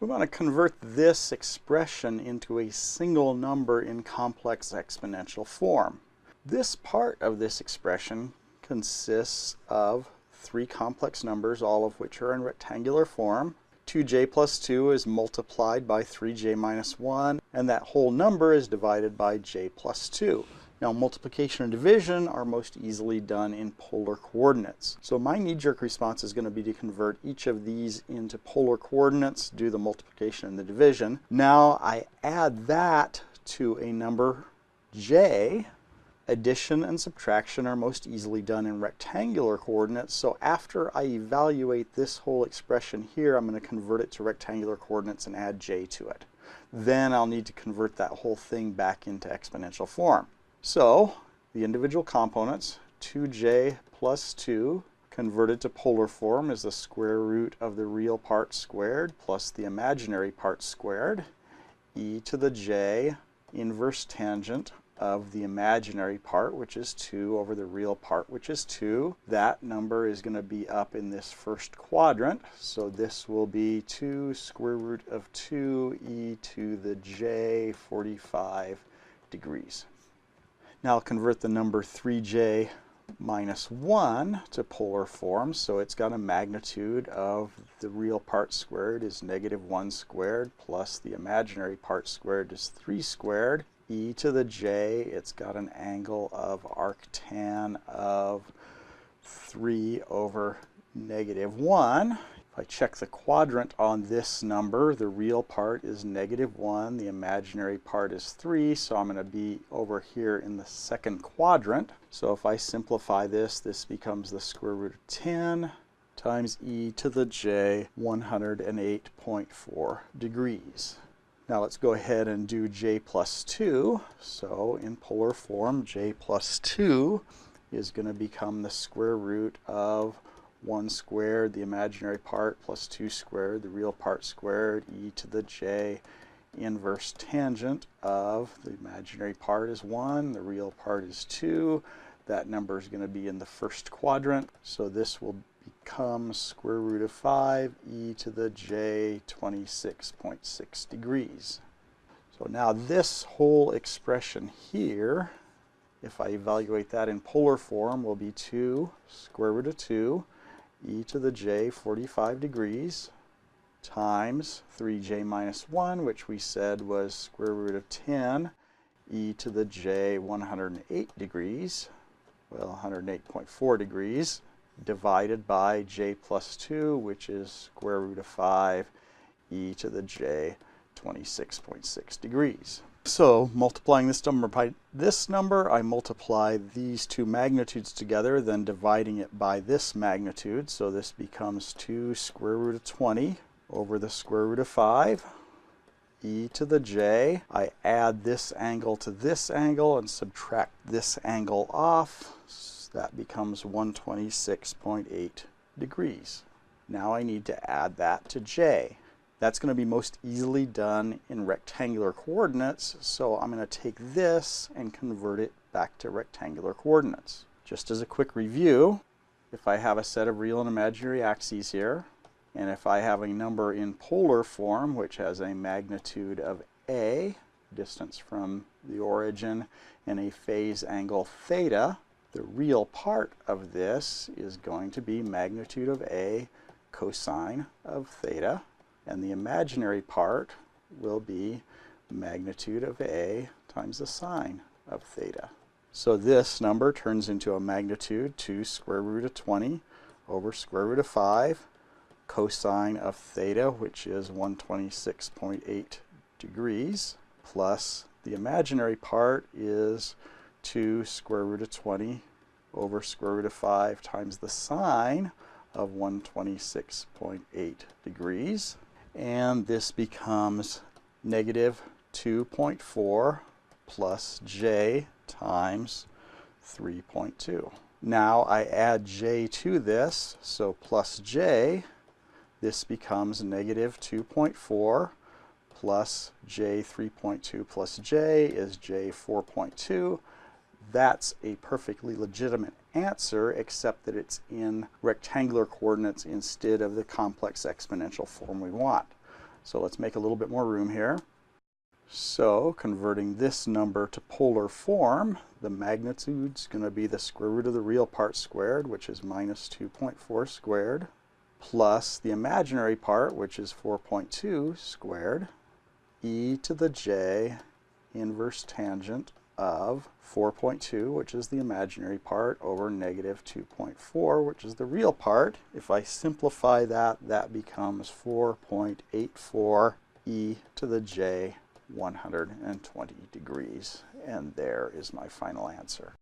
We want to convert this expression into a single number in complex exponential form. This part of this expression consists of three complex numbers, all of which are in rectangular form. 2j plus 2 is multiplied by 3j minus 1, and that whole number is divided by j plus 2. Now, multiplication and division are most easily done in polar coordinates. So my knee-jerk response is going to be to convert each of these into polar coordinates, do the multiplication and the division. Now I add that to a number j. Addition and subtraction are most easily done in rectangular coordinates, so after I evaluate this whole expression here, I'm going to convert it to rectangular coordinates and add j to it. Then I'll need to convert that whole thing back into exponential form. So the individual components, 2j plus 2 converted to polar form is the square root of the real part squared plus the imaginary part squared. E to the j inverse tangent of the imaginary part, which is 2, over the real part, which is 2. That number is going to be up in this first quadrant, so this will be 2 square root of 2 e to the j 45 degrees. Now I'll convert the number 3j minus 1 to polar form, so it's got a magnitude of the real part squared is negative 1 squared plus the imaginary part squared is 3 squared. E to the j, it's got an angle of arctan of 3 over negative 1. If I check the quadrant on this number, the real part is negative 1, the imaginary part is 3, so I'm going to be over here in the second quadrant. So if I simplify this, this becomes the square root of 10 times e to the j 108.4 degrees. Now let's go ahead and do j plus 2. So in polar form, j plus 2 is going to become the square root of 1 squared, the imaginary part, plus 2 squared, the real part squared, e to the j inverse tangent of the imaginary part is 1, the real part is 2. That number is going to be in the first quadrant, so this will become square root of 5 e to the j 26.6 degrees. So now this whole expression here, if I evaluate that in polar form, will be 2 square root of 2 e to the j 45 degrees times 3j minus 1, which we said was square root of 10 e to the j 108 degrees, well 108.4 degrees, divided by j plus 2, which is square root of 5 e to the j 26.6 degrees. So multiplying this number by this number, I multiply these two magnitudes together, then dividing it by this magnitude. So this becomes 2 square root of 20 over the square root of 5 e to the j. I add this angle to this angle and subtract this angle off. So that becomes 126.8 degrees. Now I need to add that to j. That's going to be most easily done in rectangular coordinates, so I'm going to take this and convert it back to rectangular coordinates. Just as a quick review, if I have a set of real and imaginary axes here, and if I have a number in polar form which has a magnitude of a, distance from the origin, and a phase angle theta, the real part of this is going to be magnitude of a cosine of theta, and the imaginary part will be magnitude of a times the sine of theta. So this number turns into a magnitude 2 square root of 20 over square root of 5 cosine of theta, which is 126.8 degrees, plus the imaginary part is 2 square root of 20 over square root of 5 times the sine of 126.8 degrees. And this becomes negative 2.4 plus j times 3.2. Now I add j to this, so plus j, this becomes negative 2.4 plus j 3.2 plus j is j 4.2. That's a perfectly legitimate answer, except that it's in rectangular coordinates instead of the complex exponential form we want. So let's make a little bit more room here. So converting this number to polar form, the magnitude's going to be the square root of the real part squared, which is minus 2.4 squared, plus the imaginary part, which is 4.2 squared, e to the j inverse tangent of 4.2, which is the imaginary part, over negative 2.4, which is the real part. If I simplify that, that becomes 4.84 e to the j 120 degrees. And there is my final answer.